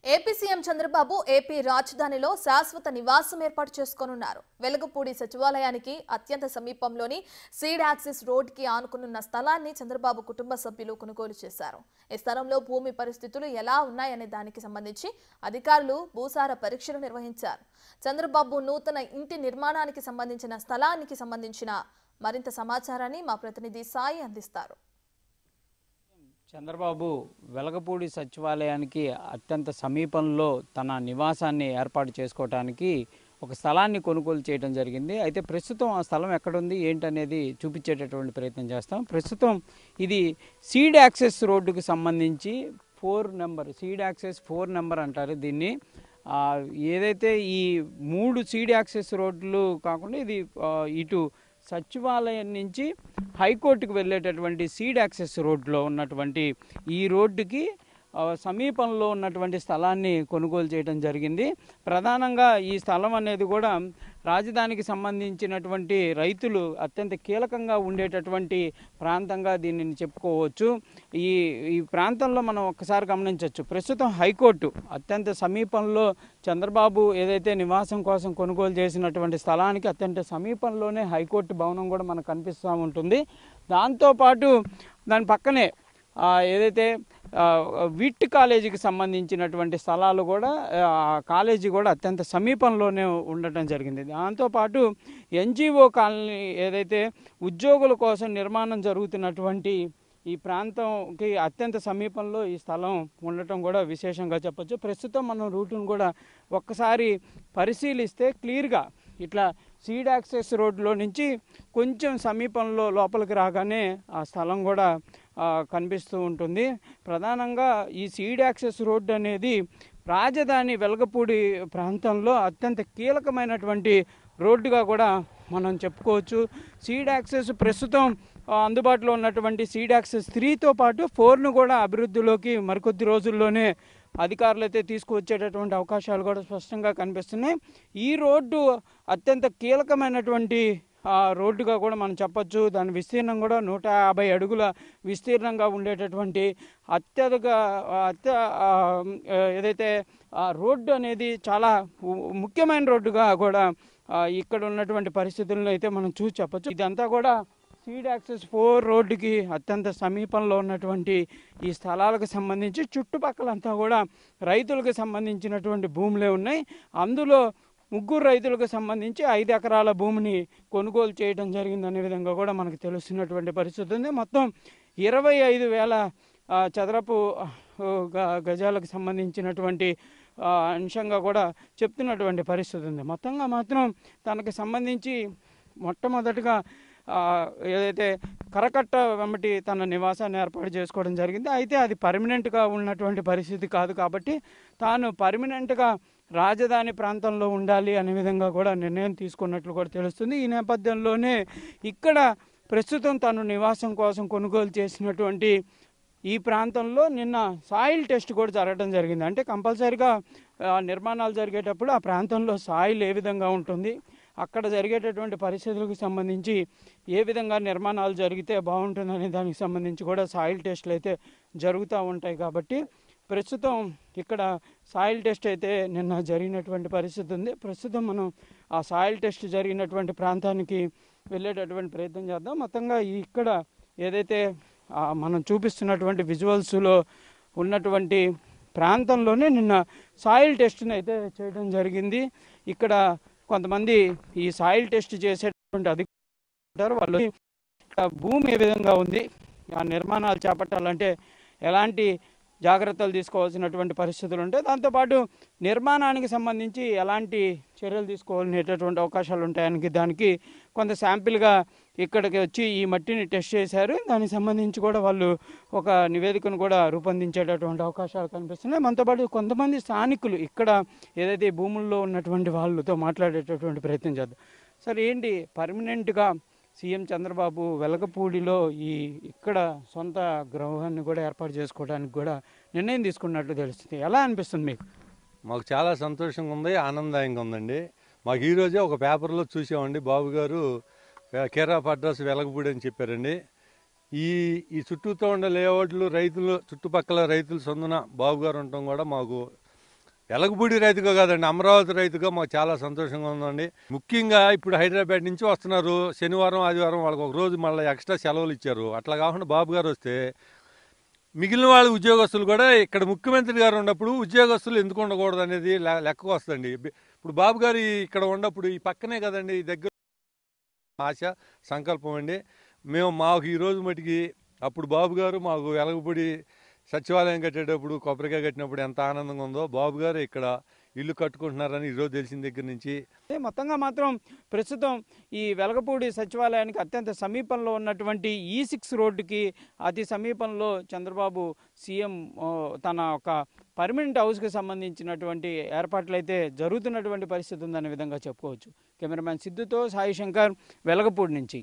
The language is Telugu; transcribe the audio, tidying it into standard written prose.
ఏపీ సీఎం చంద్రబాబు ఏపీ రాజధానిలో శాశ్వత నివాసం ఏర్పాటు చేసుకోనున్నారు. వెలగపూడి సచివాలయానికి అత్యంత సమీపంలోని సీడ్ యాక్సిస్ రోడ్కి ఆనుకున్న స్థలాన్ని చంద్రబాబు కుటుంబ సభ్యులు కొనుగోలు చేశారు. ఈ స్థలంలో భూమి పరిస్థితులు ఎలా ఉన్నాయనే దానికి సంబంధించి అధికారులు భూసార పరీక్షలు నిర్వహించారు. చంద్రబాబు నూతన ఇంటి నిర్మాణానికి సంబంధించిన స్థలానికి సంబంధించిన మరింత సమాచారాన్ని మా ప్రతినిధి సాయి అందిస్తారు. చంద్రబాబు వెలగపూడి సచివాలయానికి అత్యంత సమీపంలో తన నివాసాన్ని ఏర్పాటు చేసుకోవడానికి ఒక స్థలాన్ని కొనుగోలు చేయడం జరిగింది. అయితే ప్రస్తుతం ఆ స్థలం ఎక్కడుంది ఏంటనేది చూపించేటటువంటి ప్రయత్నం చేస్తాం. ప్రస్తుతం ఇది సీడ్ యాక్సెస్ రోడ్డుకు సంబంధించి 4 నెంబర్ సీడ్ యాక్సెస్ 4 నెంబర్ అంటారు దీన్ని. ఏదైతే ఈ 3 సీడ్ యాక్సెస్ రోడ్లు కాకుండా ఇది ఇటు సచివాలయం నుంచి హైకోర్టుకు వెళ్ళేటటువంటి సీడ్ యాక్సెస్ రోడ్లో ఉన్నటువంటి ఈ రోడ్డుకి సమీపంలో ఉన్నటువంటి స్థలాన్ని కొనుగోలు చేయడం జరిగింది. ప్రధానంగా ఈ స్థలం అనేది కూడా రాజధానికి సంబంధించినటువంటి రైతులు అత్యంత కీలకంగా ఉండేటటువంటి ప్రాంతంగా దీనిని చెప్పుకోవచ్చు. ఈ ప్రాంతంలో మనం ఒక్కసారి గమనించవచ్చు. ప్రస్తుతం హైకోర్టు అత్యంత సమీపంలో చంద్రబాబు ఏదైతే నివాసం కోసం కొనుగోలు చేసినటువంటి స్థలానికి అత్యంత సమీపంలోనే హైకోర్టు భవనం కూడా మనకు కనిపిస్తూ ఉంటుంది. దాంతోపాటు దాని పక్కనే ఏదైతే విట్ కాలేజీకి సంబంధించినటువంటి స్థలాలు కూడా కాలేజీ కూడా అత్యంత సమీపంలోనే ఉండటం జరిగింది. దాంతోపాటు ఎన్జిఓ కాలనీ ఏదైతే ఉద్యోగుల కోసం నిర్మాణం జరుగుతున్నటువంటి ఈ ప్రాంతంకి అత్యంత సమీపంలో ఈ స్థలం ఉండటం కూడా విశేషంగా చెప్పచ్చు. ప్రస్తుతం మనం రూటును కూడా ఒక్కసారి పరిశీలిస్తే క్లియర్గా ఇట్లా సీడ్ యాక్సెస్ రోడ్లో నుంచి కొంచెం సమీపంలో లోపలికి రాగానే ఆ స్థలం కూడా కనిపిస్తూ ఉంటుంది. ప్రధానంగా ఈ సీడ్ యాక్సెస్ రోడ్డు అనేది రాజధాని వెలగపూడి ప్రాంతంలో అత్యంత కీలకమైనటువంటి రోడ్డుగా కూడా మనం చెప్పుకోవచ్చు. సీడ్ యాక్సెస్ ప్రస్తుతం అందుబాటులో ఉన్నటువంటి సీడ్ యాక్సెస్ 3తో పాటు 4ను కూడా అభివృద్ధిలోకి మరికొద్ది రోజుల్లోనే అధికారులు అయితే తీసుకువచ్చేటటువంటి అవకాశాలు కూడా స్పష్టంగా కనిపిస్తున్నాయి. ఈ రోడ్డు అత్యంత కీలకమైనటువంటి రోడ్డుగా కూడా మనం చెప్పచ్చు. దాని విస్తీర్ణం కూడా 150 అడుగుల విస్తీర్ణంగా ఉండేటటువంటి ఏదైతే రోడ్డు అనేది చాలా ముఖ్యమైన రోడ్డుగా కూడా ఇక్కడ ఉన్నటువంటి పరిస్థితులను అయితే మనం చూసి చెప్పచ్చు. ఇదంతా కూడా సీడ్ యాక్సెస్ 4 రోడ్డుకి అత్యంత సమీపంలో ఉన్నటువంటి ఈ స్థలాలకు సంబంధించి చుట్టుపక్కలంతా కూడా రైతులకు సంబంధించినటువంటి భూములే ఉన్నాయి. అందులో 3 రైతులకు సంబంధించి 5 ఎకరాల భూమిని కొనుగోలు చేయడం జరిగిందనే విధంగా కూడా మనకు తెలుస్తున్నటువంటి పరిస్థితి ఉంది. మొత్తం 25,000 చదరపు గజాలకు సంబంధించినటువంటి అంశంగా కూడా చెప్తున్నటువంటి పరిస్థితి ఉంది. మొత్తంగా మాత్రం తనకు సంబంధించి మొట్టమొదటిగా ఏదైతే కరకట్ట వెంబటి తన నివాసాన్ని ఏర్పాటు చేసుకోవడం జరిగింది. అయితే అది పర్మనెంట్గా ఉన్నటువంటి పరిస్థితి కాదు కాబట్టి తాను పర్మనెంట్గా రాజధాని ప్రాంతంలో ఉండాలి అనే విధంగా కూడా నిర్ణయం తీసుకున్నట్లు కూడా తెలుస్తుంది. ఈ నేపథ్యంలోనే ఇక్కడ ప్రస్తుతం తను నివాసం కోసం కొనుగోలు చేసినటువంటి ఈ ప్రాంతంలో నిన్న సాయిల్ టెస్ట్ కూడా జరగడం జరిగింది. అంటే కంపల్సరీగా నిర్మాణాలు జరిగేటప్పుడు ఆ ప్రాంతంలో సాయిల్ ఏ విధంగా ఉంటుంది, అక్కడ జరిగేటటువంటి పరిస్థితులకు సంబంధించి ఏ విధంగా నిర్మాణాలు జరిగితే బాగుంటుందనే దానికి సంబంధించి కూడా సాయిల్ టెస్టులు అయితే జరుగుతూ ఉంటాయి. కాబట్టి ప్రస్తుతం ఇక్కడ సాయిల్ టెస్ట్ అయితే నిన్న జరిగినటువంటి పరిస్థితి ఉంది. ప్రస్తుతం మనం ఆ సాయిల్ టెస్ట్ జరిగినటువంటి ప్రాంతానికి వెళ్ళేటటువంటి ప్రయత్నం చేద్దాం. మొత్తంగా ఇక్కడ ఏదైతే మనం చూపిస్తున్నటువంటి విజువల్స్లో ఉన్నటువంటి ప్రాంతంలోనే నిన్న సాయిల్ టెస్ట్ని అయితే చేయడం జరిగింది. ఇక్కడ కొంతమంది ఈ సాయిల్ టెస్ట్ చేసేటువంటి అధికారులు వాళ్ళు భూమి ఏ విధంగా ఉంది, ఆ నిర్మాణాలు చేపట్టాలంటే ఎలాంటి జాగ్రత్తలు తీసుకోవాల్సినటువంటి పరిస్థితులు ఉంటాయి, దాంతోపాటు నిర్మాణానికి సంబంధించి ఎలాంటి చర్యలు తీసుకోవాలనేటటువంటి అవకాశాలు ఉంటాయని దానికి కొంత శాంపిల్గా ఇక్కడికి వచ్చి ఈ మట్టిని టెస్ట్ చేశారు. దానికి సంబంధించి కూడా వాళ్ళు ఒక నివేదికను కూడా రూపొందించేటటువంటి అవకాశాలు కనిపిస్తున్నాయి. మనతోపాటు కొంతమంది స్థానికులు ఇక్కడ ఏదైతే భూముల్లో ఉన్నటువంటి వాళ్ళతో మాట్లాడేటటువంటి ప్రయత్నం చేద్దాం. సార్, ఏంటి పర్మనెంట్గా సీఎం చంద్రబాబు వెలగపూడిలో ఇక్కడ సొంత గృహాన్ని కూడా ఏర్పాటు చేసుకోవడానికి కూడా నిర్ణయం తీసుకున్నట్లు తెలుస్తుంది. ఎలా అనిపిస్తుంది మీకు? మాకు చాలా సంతోషంగా ఉంది, ఆనందదాయంగా ఉందండి. మాకు ఈరోజే ఒక పేపర్లో చూసామండి, బాబు గారు కేర్ ఆఫ్ అడ్రస్ వెలగపూడి అని చెప్పారండి. ఈ చుట్టూతో ఉండే లేఅవుట్లు రైతులు చుట్టుపక్కల రైతులు సొందున బాబు గారు ఉండటం కూడా మాకు వెలగపూడి రైతుగా కాదండి, అమరావతి రైతుగా మాకు చాలా సంతోషంగా ఉందండి. ముఖ్యంగా ఇప్పుడు హైదరాబాద్ నుంచి వస్తున్నారు, శనివారం ఆదివారం వాళ్ళకి ఒక రోజు మళ్ళీ ఎక్స్ట్రా సెలవులు ఇచ్చారు. అట్లా కాకుండా బాబు గారు వస్తే మిగిలిన వాళ్ళ ఉద్యోగస్తులు కూడా ఇక్కడ ముఖ్యమంత్రి గారు ఉన్నప్పుడు ఉద్యోగస్తులు ఎందుకు ఉండకూడదు అనేది లెక్కకు వస్తుంది. ఇప్పుడు బాబు గారు ఇక్కడ ఉన్నప్పుడు ఈ పక్కనే కదండి, ఈ దగ్గర ఆశ సంకల్పం అండి. మాకు ఈరోజు మటుకి అప్పుడు బాబు గారు మాకు వెలగపూడి సచివాలయం కట్టేటప్పుడు, కొబ్బరికాయ కట్టినప్పుడు ఎంత ఆనందంగా ఉందో, బాబు గారు ఇక్కడ ఇల్లు కట్టుకుంటున్నారని ఈరోజు తెలిసిన దగ్గర నుంచి. మొత్తంగా మాత్రం ప్రస్తుతం ఈ వెలగపూడి సచివాలయానికి అత్యంత సమీపంలో ఉన్నటువంటి E6 రోడ్డుకి అతి సమీపంలో చంద్రబాబు సీఎం తన ఒక పర్మనెంట్ హౌస్కి సంబంధించినటువంటి ఏర్పాట్లు అయితే జరుగుతున్నటువంటి పరిస్థితి ఉందనే విధంగా చెప్పుకోవచ్చు. కెమెరామ్యాన్ సిద్ధుతో సాయి శంకర్, వెలగపూడి నుంచి.